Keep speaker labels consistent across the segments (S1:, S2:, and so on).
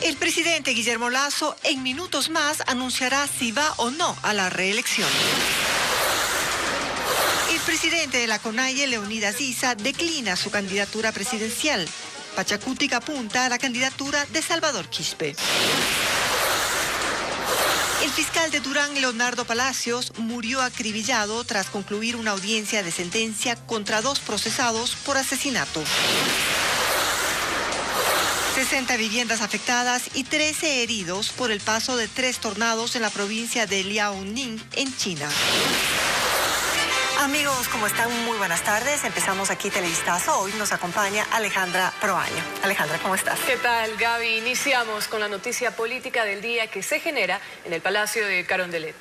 S1: El presidente Guillermo Lasso en minutos más anunciará si va o no a la reelección. El presidente de la CONAIE, Leonidas Issa, declina su candidatura presidencial. Pachacutic apunta a la candidatura de Salvador Quispe. El fiscal de Durán, Leonardo Palacios, murió acribillado tras concluir una audiencia de sentencia contra 2 procesados por asesinato. 60 viviendas afectadas y 13 heridos por el paso de 3 tornados en la provincia de Liaoning, en China. Amigos, ¿cómo están? Muy buenas tardes. Empezamos aquí Televistazo. Hoy nos acompaña Alejandra Proaño. Alejandra, ¿cómo estás?
S2: ¿Qué tal, Gaby? Iniciamos con la noticia política del día que se genera en el Palacio de Carondelet.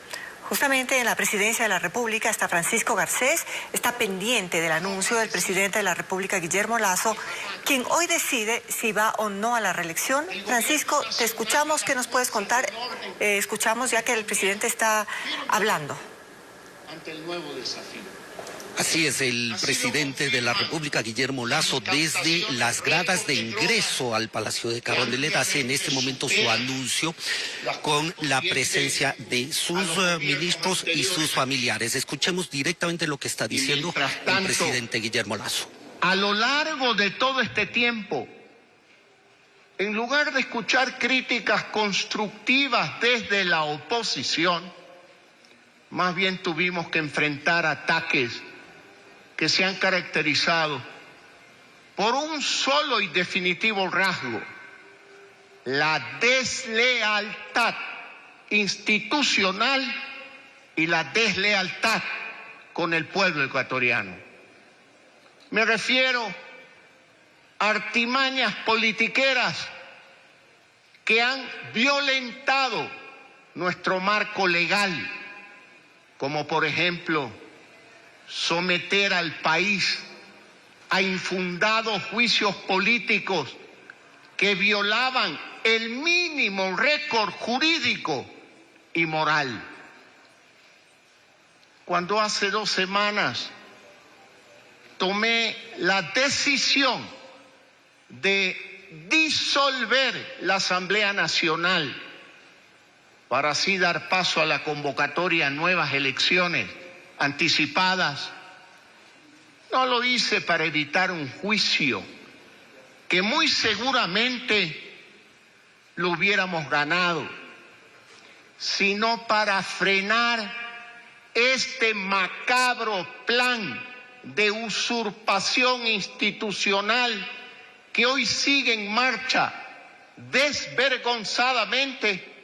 S1: Justamente en la presidencia de la República está Francisco Garcés, está pendiente del anuncio del presidente de la República, Guillermo Lasso, quien hoy decide si va o no a la reelección. Francisco, te escuchamos, ¿qué nos puedes contar? Escuchamos ya que el presidente está hablando.
S3: Ante el nuevo desafío.
S4: Así es, el presidente de la República, Guillermo Lasso, desde las gradas de ingreso al Palacio de Carondelet hace en este momento su anuncio con la presencia de sus ministros y sus familiares. Escuchemos directamente lo que está diciendo el presidente Guillermo Lasso.
S3: A lo largo de todo este tiempo, en lugar de escuchar críticas constructivas desde la oposición, más bien tuvimos que enfrentar ataques que se han caracterizado por un solo y definitivo rasgo: la deslealtad institucional y la deslealtad con el pueblo ecuatoriano. Me refiero a artimañas politiqueras que han violentado nuestro marco legal, como por ejemplo someter al país a infundados juicios políticos que violaban el mínimo récord jurídico y moral. Cuando hace 2 semanas tomé la decisión de disolver la Asamblea Nacional para así dar paso a la convocatoria a nuevas elecciones anticipadas, no lo hice para evitar un juicio que muy seguramente lo hubiéramos ganado, sino para frenar este macabro plan de usurpación institucional que hoy sigue en marcha desvergonzadamente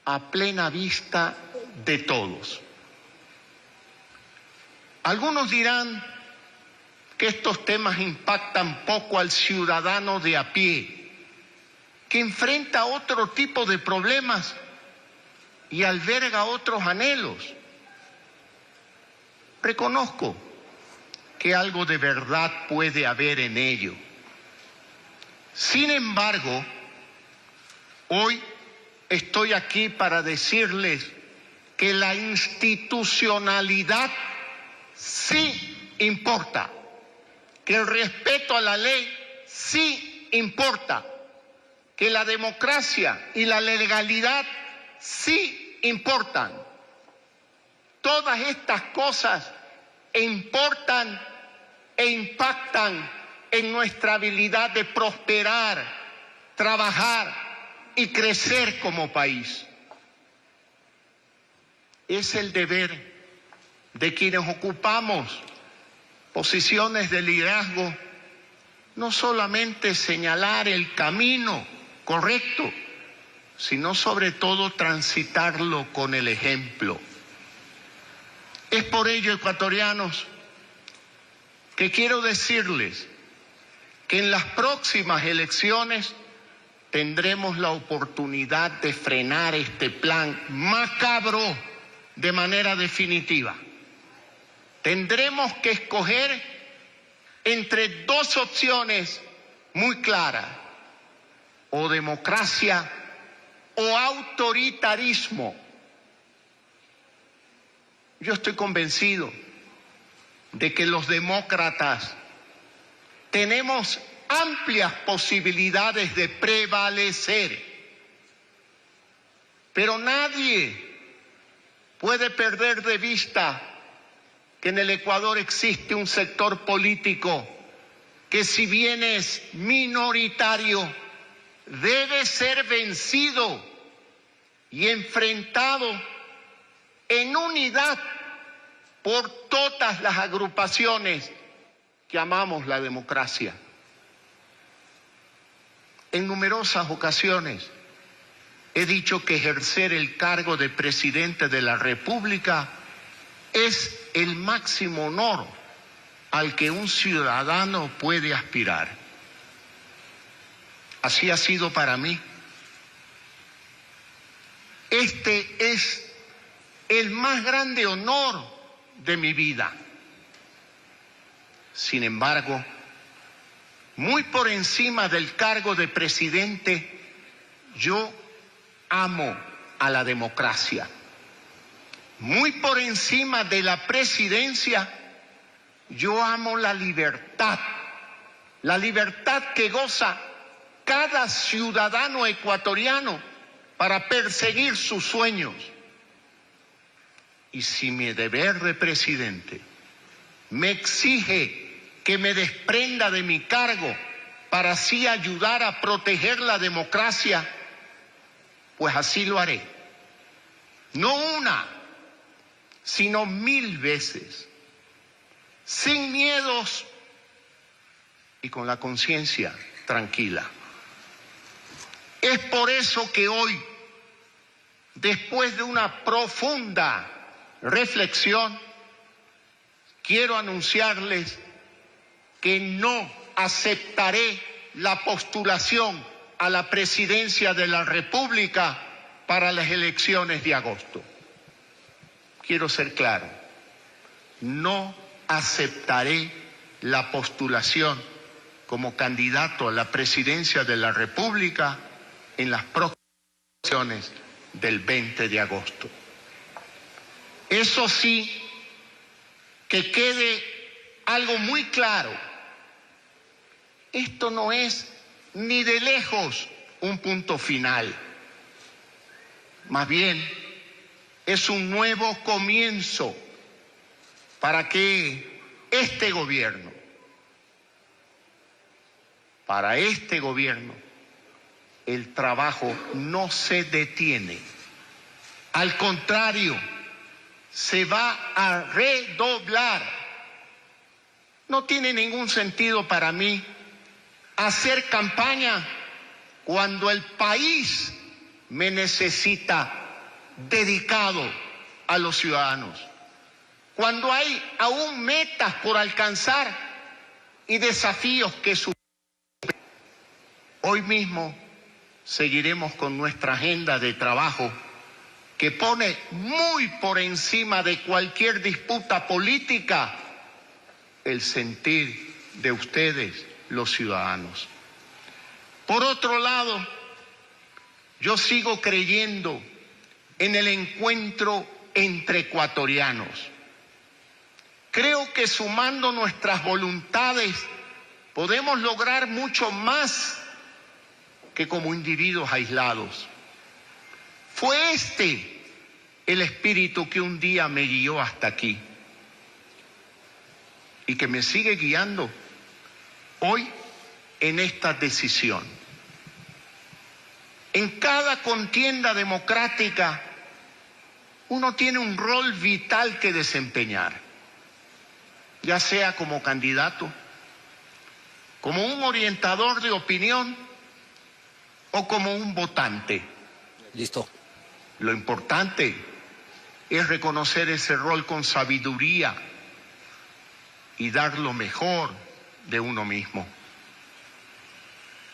S3: a plena vista de todos. Algunos dirán que estos temas impactan poco al ciudadano de a pie, que enfrenta otro tipo de problemas y alberga otros anhelos. Reconozco que algo de verdad puede haber en ello. Sin embargo, hoy estoy aquí para decirles que la institucionalidad sí importa, que el respeto a la ley sí importa, que la democracia y la legalidad sí importan. Todas estas cosas importan e impactan en nuestra habilidad de prosperar, trabajar y crecer como país. Es el deber de quienes ocupamos posiciones de liderazgo no solamente señalar el camino correcto, sino sobre todo transitarlo con el ejemplo. Es por ello, ecuatorianos, que quiero decirles que en las próximas elecciones tendremos la oportunidad de frenar este plan macabro de manera definitiva. Tendremos que escoger entre 2 opciones muy claras: o democracia o autoritarismo. Yo estoy convencido de que los demócratas tenemos amplias posibilidades de prevalecer. Pero nadie puede perder de vista que en el Ecuador existe un sector político que, si bien es minoritario, debe ser vencido y enfrentado en unidad por todas las agrupaciones que amamos la democracia. En numerosas ocasiones he dicho que ejercer el cargo de presidente de la República es el máximo honor al que un ciudadano puede aspirar. Así ha sido para mí. Este es el más grande honor de mi vida. Sin embargo, muy por encima del cargo de presidente, yo amo a la democracia. Muy por encima de la presidencia, yo amo la libertad que goza cada ciudadano ecuatoriano para perseguir sus sueños. Y si mi deber de presidente me exige que me desprenda de mi cargo para así ayudar a proteger la democracia, pues así lo haré. No una, sino 1000 veces, sin miedos y con la conciencia tranquila. Es por eso que hoy, después de una profunda reflexión, quiero anunciarles que no aceptaré la postulación a la presidencia de la República para las elecciones de agosto. Quiero ser claro, no aceptaré la postulación como candidato a la presidencia de la República en las próximas elecciones del 20 de agosto. Eso sí, que quede algo muy claro. Esto no es ni de lejos un punto final. Más bien, es un nuevo comienzo para que para este gobierno, el trabajo no se detiene. Al contrario, se va a redoblar. No tiene ningún sentido para mí hacer campaña cuando el país me necesita dedicado a los ciudadanos, cuando hay aún metas por alcanzar y desafíos que superar. Hoy mismo seguiremos con nuestra agenda de trabajo que pone muy por encima de cualquier disputa política el sentir de ustedes, los ciudadanos. Por otro lado, yo sigo creyendo en el encuentro entre ecuatorianos. Creo que sumando nuestras voluntades podemos lograr mucho más que como individuos aislados. Fue este el espíritu que un día me guió hasta aquí y que me sigue guiando hoy en esta decisión. En cada contienda democrática uno tiene un rol vital que desempeñar, ya sea como candidato, como un orientador de opinión o como un votante.
S4: Listo.
S3: Lo importante es reconocer ese rol con sabiduría y dar lo mejor de uno mismo.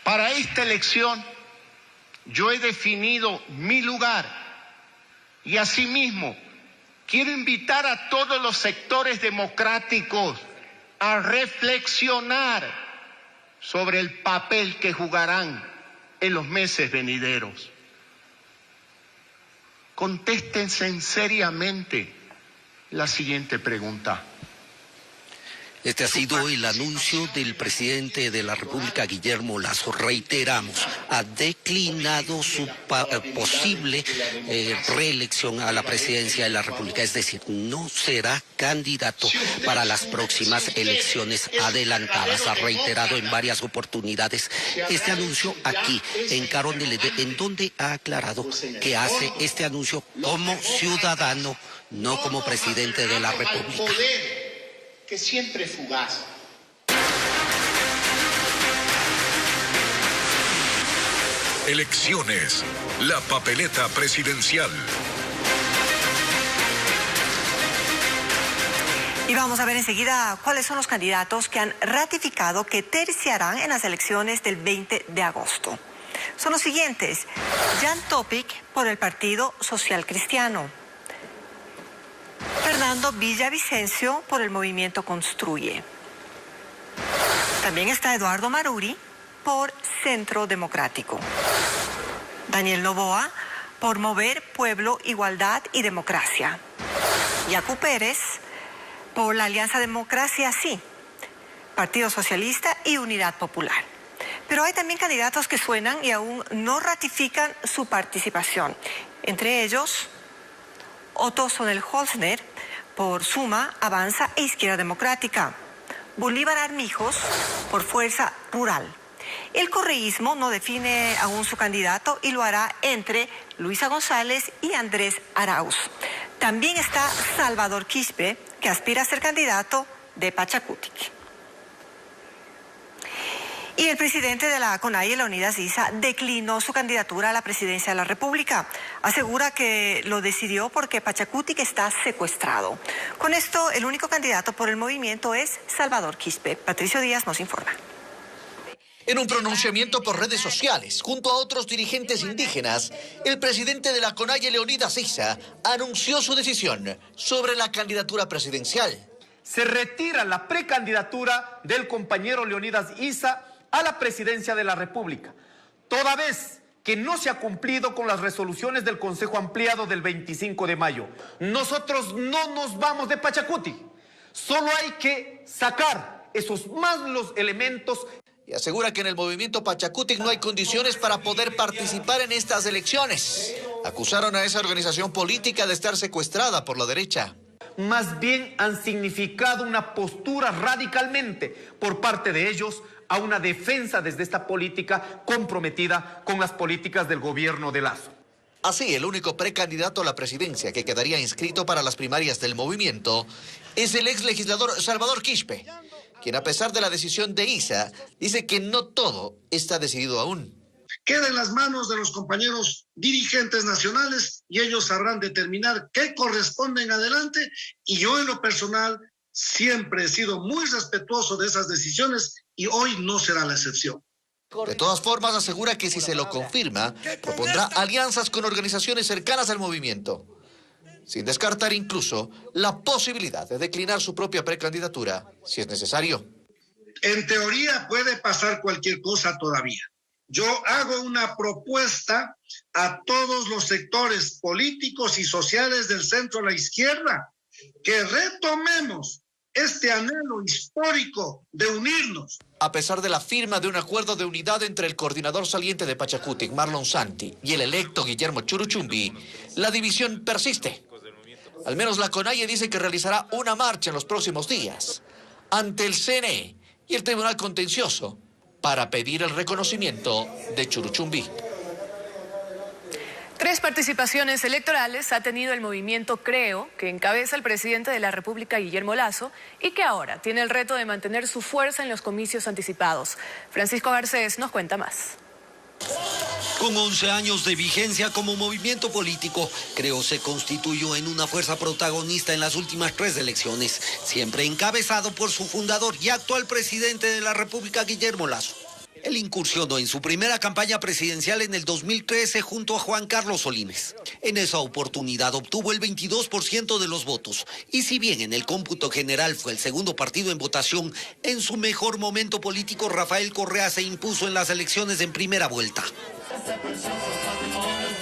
S3: Para esta elección yo he definido mi lugar y asimismo quiero invitar a todos los sectores democráticos a reflexionar sobre el papel que jugarán en los meses venideros. Contéstense seriamente la siguiente pregunta.
S4: Este ha sido el anuncio del presidente de la República, Guillermo Lasso. Reiteramos, ha declinado su posible reelección a la presidencia de la República. Es decir, no será candidato para las próximas elecciones adelantadas. Ha reiterado en varias oportunidades este anuncio aquí en Carondelet, en donde ha aclarado que hace este anuncio como ciudadano, no como presidente de la República.
S3: Que siempre fugaz.
S5: Elecciones, la papeleta presidencial.
S1: Y vamos a ver enseguida cuáles son los candidatos que han ratificado que terciarán en las elecciones del 20 de agosto. Son los siguientes: Jan Topic por el Partido Social Cristiano, Fernando Villavicencio por el Movimiento Construye. También está Eduardo Maruri por Centro Democrático. Daniel Noboa por Mover Pueblo, Igualdad y Democracia. Yacu Pérez por la Alianza Democracia Sí, Partido Socialista y Unidad Popular. Pero hay también candidatos que suenan y aún no ratifican su participación. Entre ellos, Otto Sonnel-Holzner por Suma, Avanza e Izquierda Democrática. Bolívar Armijos por Fuerza Rural. El correísmo no define aún su candidato y lo hará entre Luisa González y Andrés Arauz. También está Salvador Quispe, que aspira a ser candidato de Pachacutic. Y el presidente de la CONAIE, Leonidas Issa, declinó su candidatura a la presidencia de la República. Asegura que lo decidió porque Pachacutic está secuestrado. Con esto, el único candidato por el movimiento es Salvador Quispe. Patricio Díaz nos informa.
S6: En un pronunciamiento por redes sociales, junto a otros dirigentes indígenas, el presidente de la CONAIE, Leonidas Issa, anunció su decisión sobre la candidatura presidencial.
S7: Se retira la precandidatura del compañero Leonidas Issa a la presidencia de la República, toda vez que no se ha cumplido con las resoluciones del Consejo Ampliado del 25 de mayo. Nosotros no nos vamos de Pachacutic, solo hay que sacar esos malos elementos.
S6: Y asegura que en el movimiento Pachacutic no hay condiciones para poder participar en estas elecciones. Acusaron a esa organización política de estar secuestrada por la derecha.
S7: Más bien han significado una postura radicalmente por parte de ellos a una defensa desde esta política comprometida con las políticas del gobierno de Lasso.
S6: Así, el único precandidato a la presidencia que quedaría inscrito para las primarias del movimiento es el ex legislador Salvador Quispe, quien, a pesar de la decisión de Issa, dice que no todo está decidido aún.
S8: Queda en las manos de los compañeros dirigentes nacionales y ellos sabrán determinar qué corresponde en adelante, y yo en lo personal siempre he sido muy respetuoso de esas decisiones y hoy no será la excepción.
S6: De todas formas, asegura que si se lo confirma, propondrá alianzas con organizaciones cercanas al movimiento, sin descartar incluso la posibilidad de declinar su propia precandidatura, si es necesario.
S8: En teoría puede pasar cualquier cosa todavía. Yo hago una propuesta a todos los sectores políticos y sociales del centro a la izquierda, que retomemos este anhelo histórico de unirnos.
S6: A pesar de la firma de un acuerdo de unidad entre el coordinador saliente de Pachacutic, Marlon Santi, y el electo Guillermo Churuchumbi, la división persiste. Al menos la CONAIE dice que realizará una marcha en los próximos días ante el CNE y el Tribunal Contencioso para pedir el reconocimiento de Churuchumbi.
S2: 3 participaciones electorales ha tenido el movimiento Creo, que encabeza el presidente de la República, Guillermo Lasso, y que ahora tiene el reto de mantener su fuerza en los comicios anticipados. Francisco Garcés nos cuenta más.
S4: Con 11 años de vigencia como movimiento político, Creo se constituyó en una fuerza protagonista en las últimas 3 elecciones, siempre encabezado por su fundador y actual presidente de la República, Guillermo Lasso. Él incursionó en su primera campaña presidencial en el 2013 junto a Juan Carlos Solines. En esa oportunidad obtuvo el 22% de los votos y si bien en el cómputo general fue el segundo partido en votación, en su mejor momento político Rafael Correa se impuso en las elecciones en primera vuelta.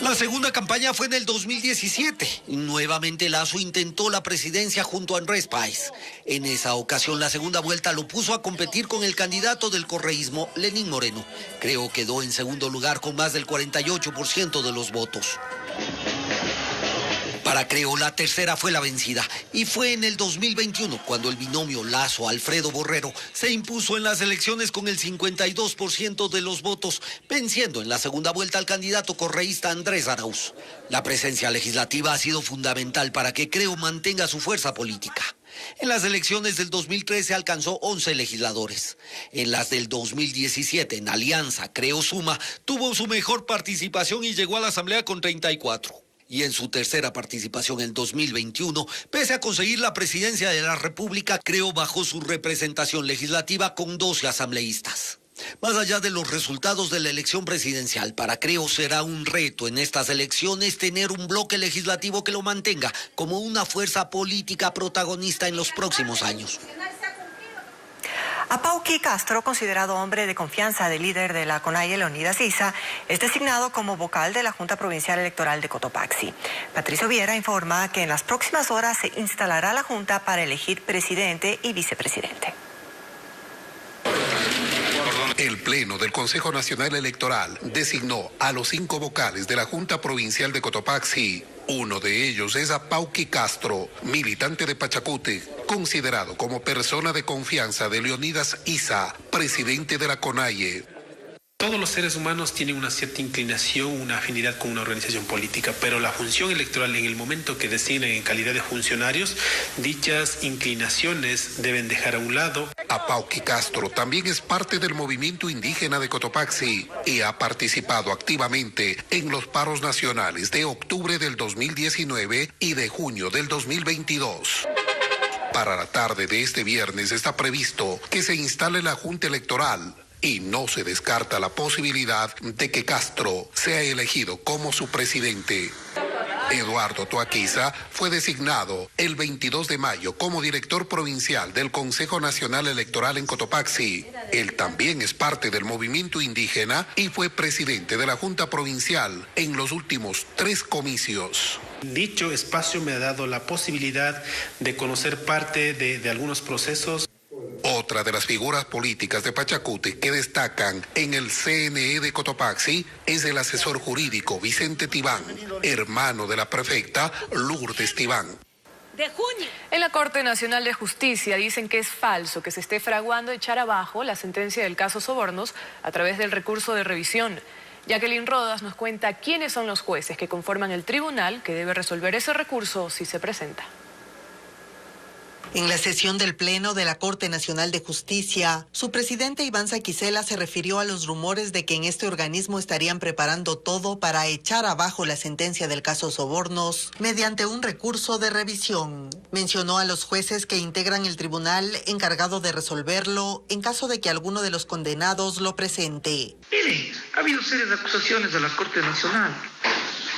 S4: La segunda campaña fue en el 2017. Nuevamente Lasso intentó la presidencia junto a Andrés Páez. En esa ocasión la segunda vuelta lo puso a competir con el candidato del correísmo, Lenín Moreno. Creo quedó en segundo lugar con más del 48% de los votos. Para Creo, la tercera fue la vencida, y fue en el 2021 cuando el binomio Lasso-Alfredo Borrero se impuso en las elecciones con el 52% de los votos, venciendo en la segunda vuelta al candidato correísta Andrés Arauz. La presencia legislativa ha sido fundamental para que Creo mantenga su fuerza política. En las elecciones del 2013 alcanzó 11 legisladores. En las del 2017, en alianza Creo Suma, tuvo su mejor participación y llegó a la Asamblea con 34. Y en su tercera participación en 2021, pese a conseguir la presidencia de la República, Creo bajó su representación legislativa con 12 asambleístas. Más allá de los resultados de la elección presidencial, para Creo será un reto en estas elecciones tener un bloque legislativo que lo mantenga como una fuerza política protagonista en los próximos años.
S1: Apauqui Castro, considerado hombre de confianza del líder de la CONAIE, Leonidas Issa, es designado como vocal de la Junta Provincial Electoral de Cotopaxi. Patricio Viera informa que en las próximas horas se instalará la Junta para elegir presidente y vicepresidente.
S9: El Pleno del Consejo Nacional Electoral designó a los 5 vocales de la Junta Provincial de Cotopaxi. Uno de ellos es Apauqui Castro, militante de Pachacútec, considerado como persona de confianza de Leonidas Issa, presidente de la CONAIE.
S10: Todos los seres humanos tienen una cierta inclinación, una afinidad con una organización política, pero la función electoral, en el momento que designan en calidad de funcionarios, dichas inclinaciones deben dejar a un lado.
S9: Apauqui Castro también es parte del movimiento indígena de Cotopaxi y ha participado activamente en los paros nacionales de octubre del 2019 y de junio del 2022. Para la tarde de este viernes está previsto que se instale la Junta Electoral, y no se descarta la posibilidad de que Castro sea elegido como su presidente. Eduardo Toaquiza fue designado el 22 de mayo como director provincial del Consejo Nacional Electoral en Cotopaxi. Él también es parte del movimiento indígena y fue presidente de la Junta Provincial en los últimos 3 comicios.
S10: Dicho espacio me ha dado la posibilidad de conocer parte de algunos procesos.
S9: Otra de las figuras políticas de Pachacútec que destacan en el CNE de Cotopaxi es el asesor jurídico Vicente Tibán, hermano de la prefecta Lourdes Tibán.
S2: En la Corte Nacional de Justicia dicen que es falso que se esté fraguando echar abajo la sentencia del caso Sobornos a través del recurso de revisión. Jacqueline Rodas nos cuenta quiénes son los jueces que conforman el tribunal que debe resolver ese recurso si se presenta.
S11: En la sesión del Pleno de la Corte Nacional de Justicia, su presidente Iván Saquicela se refirió a los rumores de que en este organismo estarían preparando todo para echar abajo la sentencia del caso Sobornos mediante un recurso de revisión. Mencionó a los jueces que integran el tribunal encargado de resolverlo en caso de que alguno de los condenados lo presente.
S12: Miren, ha habido serias acusaciones de la Corte Nacional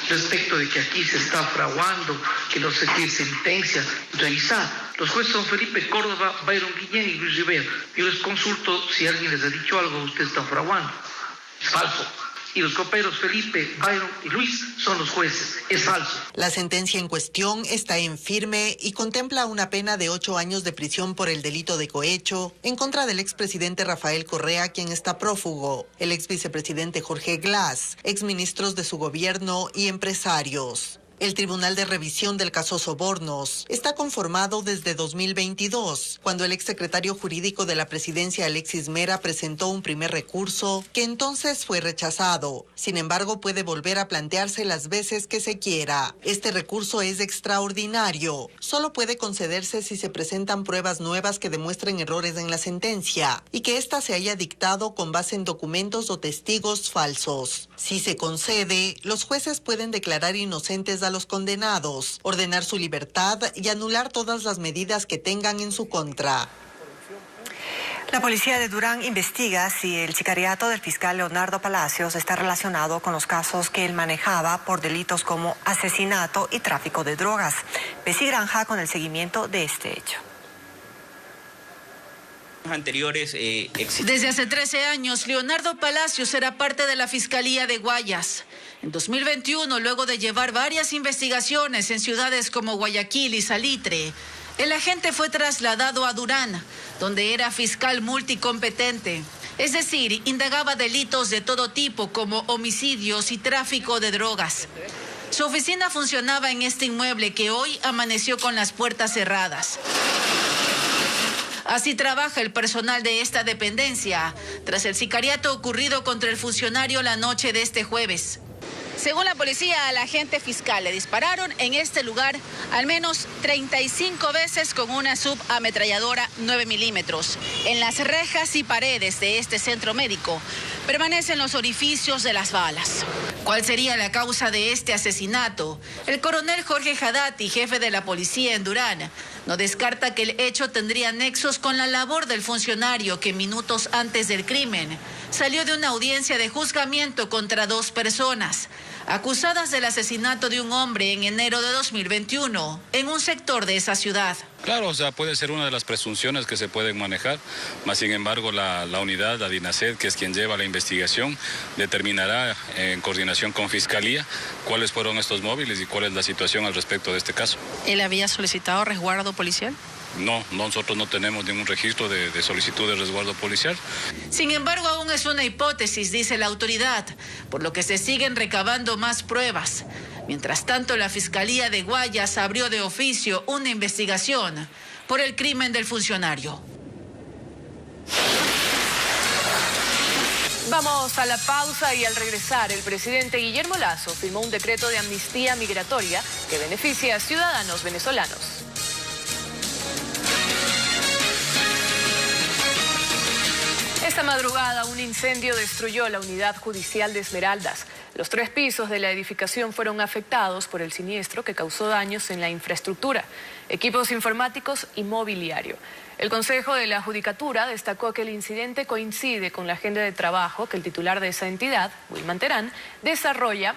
S12: respecto de que aquí se está fraguando, que no se tiene sentencia. Revisar. Los jueces son Felipe Córdoba, Byron Guillén y Luis Rivera. Yo les consulto si alguien les ha dicho algo, ustedes están fraguando. Es falso. Y los coperos Felipe, Byron y Luis son los jueces. Es falso.
S11: La sentencia en cuestión está en firme y contempla una pena de 8 años de prisión por el delito de cohecho en contra del expresidente Rafael Correa, quien está prófugo, el exvicepresidente Jorge Glass, exministros de su gobierno y empresarios. El Tribunal de Revisión del caso Sobornos está conformado desde 2022, cuando el exsecretario jurídico de la presidencia Alexis Mera presentó un primer recurso que entonces fue rechazado. Sin embargo, puede volver a plantearse las veces que se quiera. Este recurso es extraordinario. Solo puede concederse si se presentan pruebas nuevas que demuestren errores en la sentencia y que ésta se haya dictado con base en documentos o testigos falsos. Si se concede, los jueces pueden declarar inocentes a los condenados, ordenar su libertad y anular todas las medidas que tengan en su contra.
S1: La policía de Durán investiga si el sicariato del fiscal Leonardo Palacios está relacionado con los casos que él manejaba por delitos como asesinato y tráfico de drogas. Bessie Granja con el seguimiento de este hecho.
S13: Anteriores
S14: Desde hace 13 años, Leonardo Palacios era parte de la Fiscalía de Guayas. En 2021, luego de llevar varias investigaciones en ciudades como Guayaquil y Salitre, el agente fue trasladado a Durán, donde era fiscal multicompetente. Es decir, indagaba delitos de todo tipo como homicidios y tráfico de drogas. Su oficina funcionaba en este inmueble que hoy amaneció con las puertas cerradas. Así trabaja el personal de esta dependencia, tras el sicariato ocurrido contra el funcionario la noche de este jueves. Según la policía, al agente fiscal le dispararon en este lugar al menos 35 veces con una subametralladora 9 milímetros. En las rejas y paredes de este centro médico permanecen los orificios de las balas. ¿Cuál sería la causa de este asesinato? El coronel Jorge Haddati, jefe de la policía en Durán, no descarta que el hecho tendría nexos con la labor del funcionario que minutos antes del crimen salió de una audiencia de juzgamiento contra 2 personas acusadas del asesinato de un hombre en enero de 2021 en un sector de esa ciudad.
S15: Claro, o sea, puede ser una de las presunciones que se pueden manejar, mas sin embargo la unidad, la DINASED, que es quien lleva la investigación, determinará en coordinación con Fiscalía cuáles fueron estos móviles y cuál es la situación al respecto de este caso.
S14: ¿Él había solicitado resguardo policial?
S15: No, nosotros no tenemos ningún registro de solicitud de resguardo policial.
S14: Sin embargo, aún es una hipótesis, dice la autoridad, por lo que se siguen recabando más pruebas. Mientras tanto, la Fiscalía de Guayas abrió de oficio una investigación por el crimen del funcionario.
S2: Vamos a la pausa y al regresar, el presidente Guillermo Lasso firmó un decreto de amnistía migratoria que beneficia a ciudadanos venezolanos. Esta madrugada, un incendio destruyó la unidad judicial de Esmeraldas. Los 3 pisos de la edificación fueron afectados por el siniestro que causó daños en la infraestructura, equipos informáticos y mobiliario. El Consejo de la Judicatura destacó que el incidente coincide con la agenda de trabajo que el titular de esa entidad, Wilman Terán, desarrolla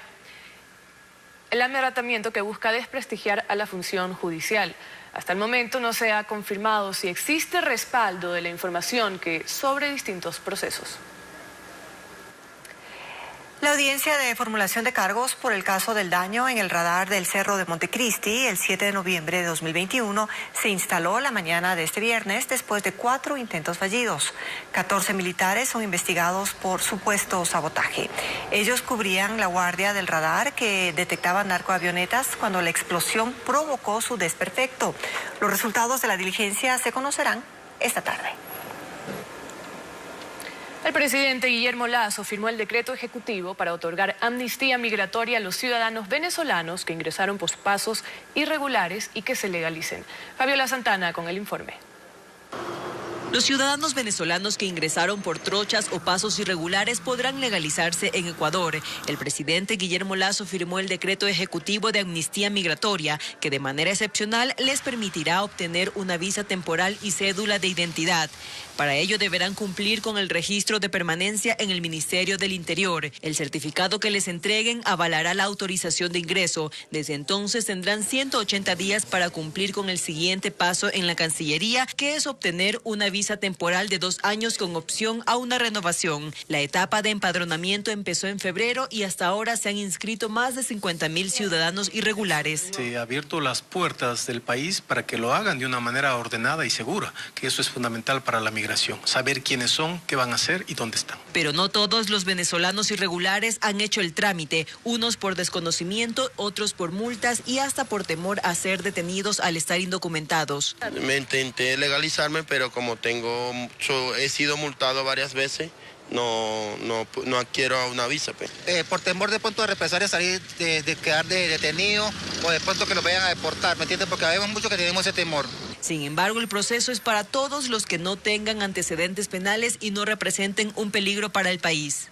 S2: el ameratamiento que busca desprestigiar a la función judicial. Hasta el momento no se ha confirmado si existe respaldo de la información sobre distintos procesos.
S1: La audiencia de formulación de cargos por el caso del daño en el radar del Cerro de Montecristi el 7 de noviembre de 2021 se instaló la mañana de este viernes después de 4 intentos fallidos. 14 militares son investigados por supuesto sabotaje. Ellos cubrían la guardia del radar que detectaba narcoavionetas cuando la explosión provocó su desperfecto. Los resultados de la diligencia se conocerán esta tarde.
S2: El presidente Guillermo Lasso firmó el decreto ejecutivo para otorgar amnistía migratoria a los ciudadanos venezolanos que ingresaron por pasos irregulares y que se legalicen. Fabiola Santana con el informe.
S16: Los ciudadanos venezolanos que ingresaron por trochas o pasos irregulares podrán legalizarse en Ecuador. El presidente Guillermo Lasso firmó el decreto ejecutivo de amnistía migratoria que de manera excepcional les permitirá obtener una visa temporal y cédula de identidad. Para ello deberán cumplir con el registro de permanencia en el Ministerio del Interior. El certificado que les entreguen avalará la autorización de ingreso. Desde entonces tendrán 180 días para cumplir con el siguiente paso en la Cancillería, que es obtener una visa temporal de 2 años con opción a una renovación. La etapa de empadronamiento empezó en febrero y hasta ahora se han inscrito más de 50.000 ciudadanos irregulares.
S10: Se ha abierto las puertas del país para que lo hagan de una manera ordenada y segura, que eso es fundamental para la migración. Saber quiénes son, qué van a hacer y dónde están.
S16: Pero no todos los venezolanos irregulares han hecho el trámite, unos por desconocimiento, otros por multas y hasta por temor a ser detenidos al estar indocumentados.
S17: Me intenté legalizarme, pero como he sido multado varias veces, no adquiero una visa.
S18: Por temor de pronto de represalias, salir de quedar detenido o de pronto que lo vayan a deportar, ¿me entiendes? Porque habemos muchos que tenemos ese temor.
S16: Sin embargo, el proceso es para todos los que no tengan antecedentes penales y no representen un peligro para el país.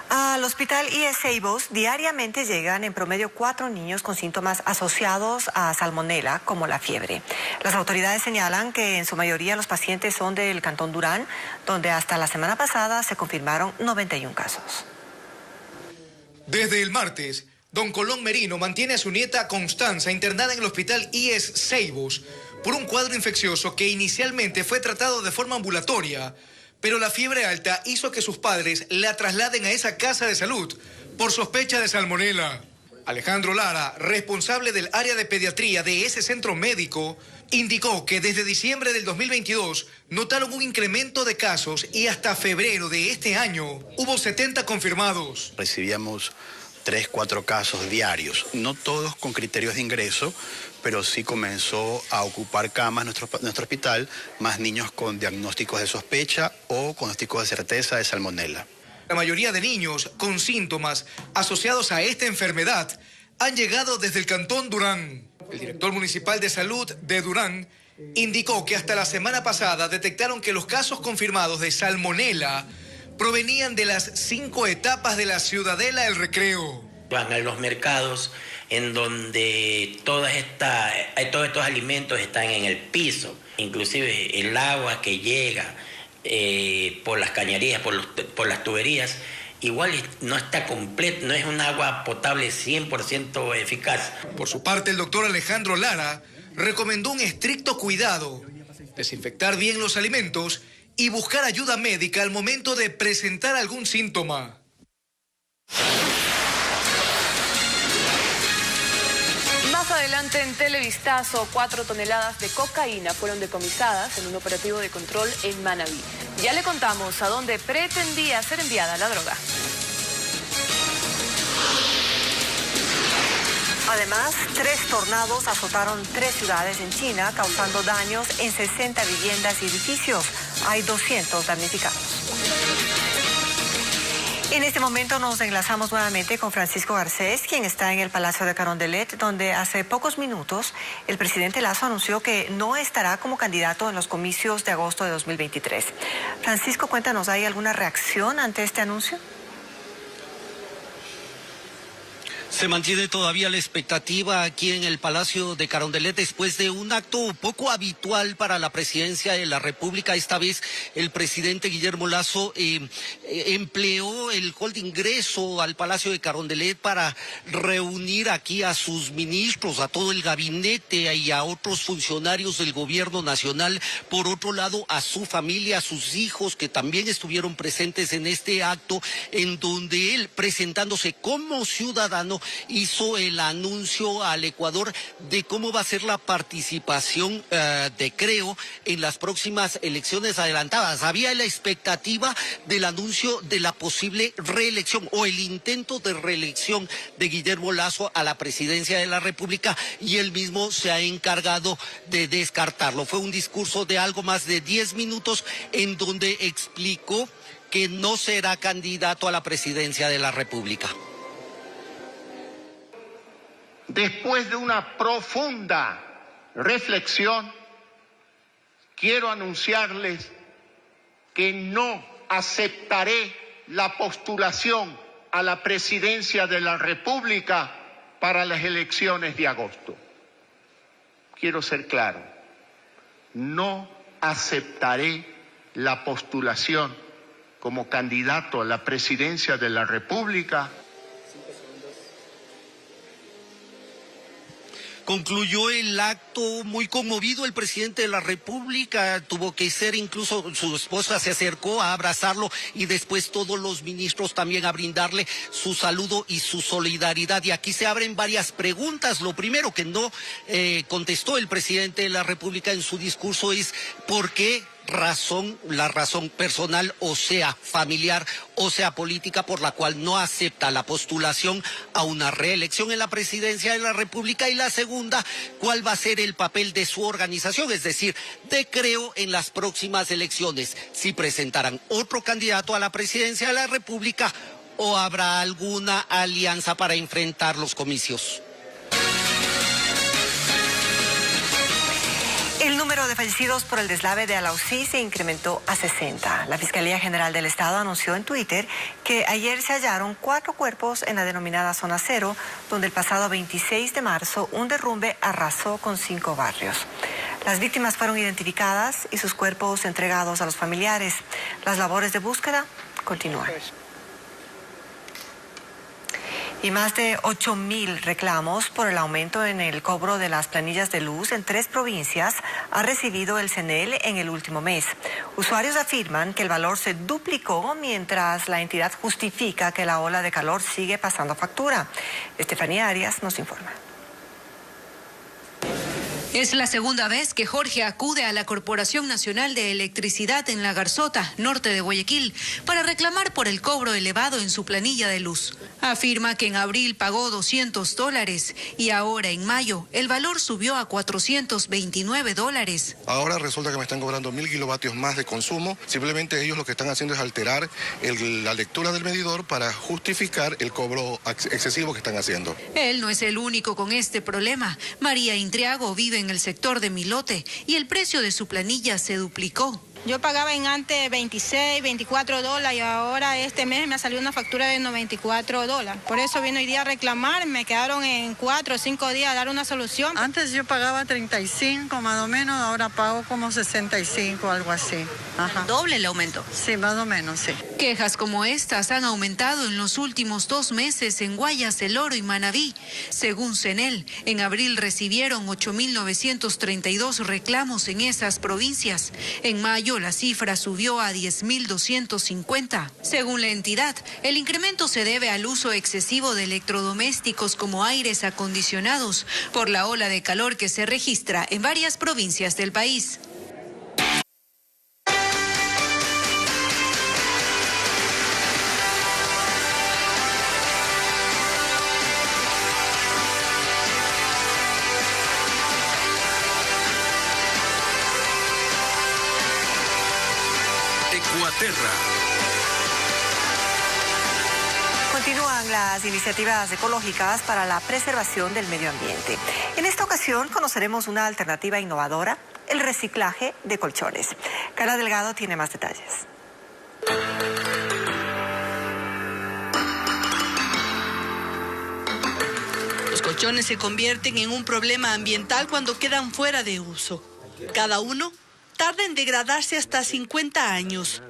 S1: Al hospital IES Ceibos diariamente llegan en promedio 4 niños con síntomas asociados a salmonela, como la fiebre. Las autoridades señalan que en su mayoría los pacientes son del Cantón Durán, donde hasta la semana pasada se confirmaron 91 casos.
S19: Desde el martes, don Colón Merino mantiene a su nieta Constanza internada en el hospital IES Ceibos por un cuadro infeccioso que inicialmente fue tratado de forma ambulatoria, pero la fiebre alta hizo que sus padres la trasladen a esa casa de salud por sospecha de salmonela. Alejandro Lara, responsable del área de pediatría de ese centro médico, indicó que desde diciembre del 2022 notaron un incremento de casos y hasta febrero de este año hubo 70 confirmados.
S13: Recibíamos 3-4 casos diarios, no todos con criterios de ingreso, pero sí comenzó a ocupar camas nuestro hospital, más niños con diagnósticos de sospecha o con diagnósticos de certeza de salmonela.
S19: La mayoría de niños con síntomas asociados a esta enfermedad han llegado desde el Cantón Durán. El director municipal de salud de Durán indicó que hasta la semana pasada detectaron que los casos confirmados de salmonela provenían de las 5 etapas de la Ciudadela El Recreo.
S20: Van a los mercados en donde todos estos alimentos están en el piso, inclusive el agua que llega por las cañerías, por las tuberías, igual no está completo, no es un agua potable 100% eficaz.
S19: Por su parte, el doctor Alejandro Lara recomendó un estricto cuidado, desinfectar bien los alimentos y buscar ayuda médica al momento de presentar algún síntoma.
S2: Más adelante en Televistazo, 4 toneladas de cocaína fueron decomisadas en un operativo de control en Manabí. Ya le contamos a dónde pretendía ser enviada la droga.
S1: Además, 3 tornados azotaron 3 ciudades en China, causando daños en 60 viviendas y edificios. Hay 200 damnificados. En este momento nos enlazamos nuevamente con Francisco Garcés, quien está en el Palacio de Carondelet, donde hace pocos minutos el presidente Lasso anunció que no estará como candidato en los comicios de agosto de 2023. Francisco, cuéntanos, ¿hay alguna reacción ante este anuncio?
S4: Se mantiene todavía la expectativa aquí en el Palacio de Carondelet después de un acto poco habitual para la presidencia de la República. Esta vez el presidente Guillermo Lasso empleó el hall de ingreso al Palacio de Carondelet para reunir aquí a sus ministros, a todo el gabinete y a otros funcionarios del gobierno nacional. Por otro lado, a su familia, a sus hijos, que también estuvieron presentes en este acto, en donde él, presentándose como ciudadano, hizo el anuncio al Ecuador de cómo va a ser la participación de Creo en las próximas elecciones adelantadas. Había la expectativa del anuncio de la posible reelección o el intento de reelección de Guillermo Lasso a la presidencia de la República, y él mismo se ha encargado de descartarlo. Fue un discurso de algo más de 10 minutos en donde explicó que no será candidato a la presidencia de la República.
S3: Después de una profunda reflexión, quiero anunciarles que no aceptaré la postulación a la presidencia de la República para las elecciones de agosto. Quiero ser claro, no aceptaré la postulación como candidato a la presidencia de la República.
S4: Concluyó el acto muy conmovido el presidente de la República, tuvo que ser, incluso su esposa se acercó a abrazarlo y después todos los ministros también a brindarle su saludo y su solidaridad. Y aquí se abren varias preguntas. Lo primero que no contestó el presidente de la República en su discurso es ¿por qué la razón personal, o sea, familiar, o sea, política, por la cual no acepta la postulación a una reelección en la presidencia de la República? Y la segunda, ¿cuál va a ser el papel de su organización, es decir, de Creo, en las próximas elecciones? Si presentarán otro candidato a la presidencia de la República o habrá alguna alianza para enfrentar los comicios.
S1: El número de fallecidos por el deslave de Alausí se incrementó a 60. La Fiscalía General del Estado anunció en Twitter que ayer se hallaron 4 cuerpos en la denominada Zona Cero, donde el pasado 26 de marzo un derrumbe arrasó con 5 barrios. Las víctimas fueron identificadas y sus cuerpos entregados a los familiares. Las labores de búsqueda continúan. Y más de 8.000 reclamos por el aumento en el cobro de las planillas de luz en 3 provincias ha recibido el CNEL en el último mes. Usuarios afirman que el valor se duplicó mientras la entidad justifica que la ola de calor sigue pasando factura. Estefanía Arias nos informa.
S21: Es la segunda vez que Jorge acude a la Corporación Nacional de Electricidad en La Garzota, norte de Guayaquil, para reclamar por el cobro elevado en su planilla de luz. Afirma que en abril pagó $200 y ahora en mayo el valor subió a $429.
S22: Ahora resulta que me están cobrando 1.000 kilovatios más de consumo. Simplemente ellos lo que están haciendo es alterar la lectura del medidor para justificar el cobro excesivo que están haciendo.
S21: Él no es el único con este problema. María Intriago vive en el sector de Milote y el precio de su planilla se duplicó.
S23: Yo pagaba en antes $26, $24 y ahora este mes me ha salido una factura de $94. Por eso vino hoy día a reclamar, me quedaron en 4 o 5 días a dar una solución.
S24: Antes yo pagaba 35 más o menos, ahora pago como 65, algo así. Ajá.
S21: ¿Doble el aumento?
S24: Sí, más o menos, sí.
S21: Quejas como estas han aumentado en los últimos 2 meses en Guayas, El Oro y Manabí. Según CNEL, en abril recibieron 8.932 reclamos en esas provincias. En mayo la cifra subió a 10.250. Según la entidad, el incremento se debe al uso excesivo de electrodomésticos como aires acondicionados por la ola de calor que se registra en varias provincias del país.
S1: Continúan las iniciativas ecológicas para la preservación del medio ambiente. En esta ocasión conoceremos una alternativa innovadora, el reciclaje de colchones. Carla Delgado tiene más detalles.
S25: Los colchones se convierten en un problema ambiental cuando quedan fuera de uso. Cada uno tarda en degradarse hasta 50 años.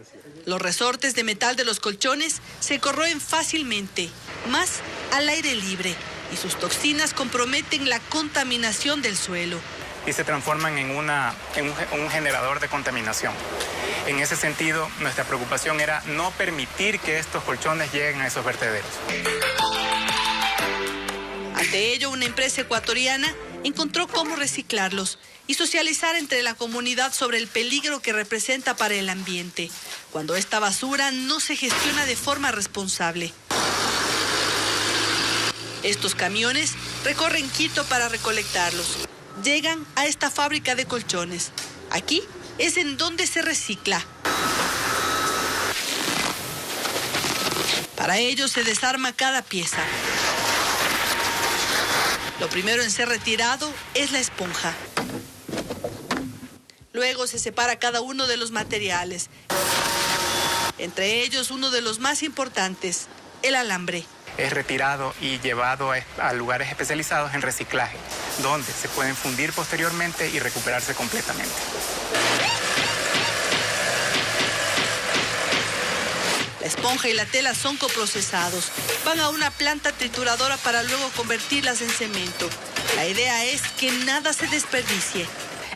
S25: Los resortes de metal de los colchones se corroen fácilmente, más al aire libre, y sus toxinas comprometen la contaminación del suelo.
S26: Y se transforman en un generador de contaminación. En ese sentido, nuestra preocupación era no permitir que estos colchones lleguen a esos vertederos.
S25: Ante ello, una empresa ecuatoriana encontró cómo reciclarlos y socializar entre la comunidad sobre el peligro que representa para el ambiente, cuando esta basura no se gestiona de forma responsable. Estos camiones recorren Quito para recolectarlos. Llegan a esta fábrica de colchones. Aquí es en donde se recicla. Para ello se desarma cada pieza. Lo primero en ser retirado es la esponja. Luego se separa cada uno de los materiales. Entre ellos, uno de los más importantes, el alambre.
S26: Es retirado y llevado a lugares especializados en reciclaje, donde se pueden fundir posteriormente y recuperarse completamente.
S25: La esponja y la tela son coprocesados. Van a una planta trituradora para luego convertirlas en cemento. La idea es que nada se desperdicie.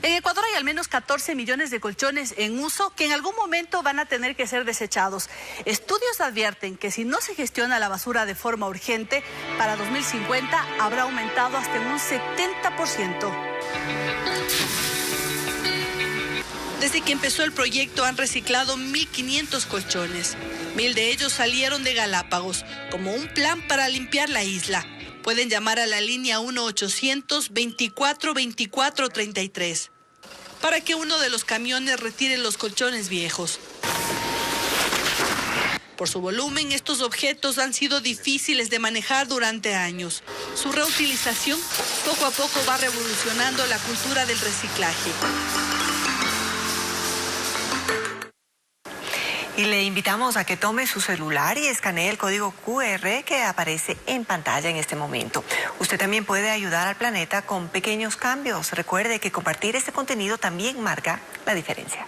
S25: En Ecuador hay al menos 14 millones de colchones en uso que en algún momento van a tener que ser desechados. Estudios advierten que si no se gestiona la basura de forma urgente, para 2050 habrá aumentado hasta en un 70%. Desde que empezó el proyecto han reciclado 1.500 colchones. 1.000 de ellos salieron de Galápagos, como un plan para limpiar la isla. Pueden llamar a la línea 1-800-24-24-33 para que uno de los camiones retire los colchones viejos. Por su volumen, estos objetos han sido difíciles de manejar durante años. Su reutilización poco a poco va revolucionando la cultura del reciclaje.
S1: Y le invitamos a que tome su celular y escanee el código QR que aparece en pantalla en este momento. Usted también puede ayudar al planeta con pequeños cambios. Recuerde que compartir este contenido también marca la diferencia.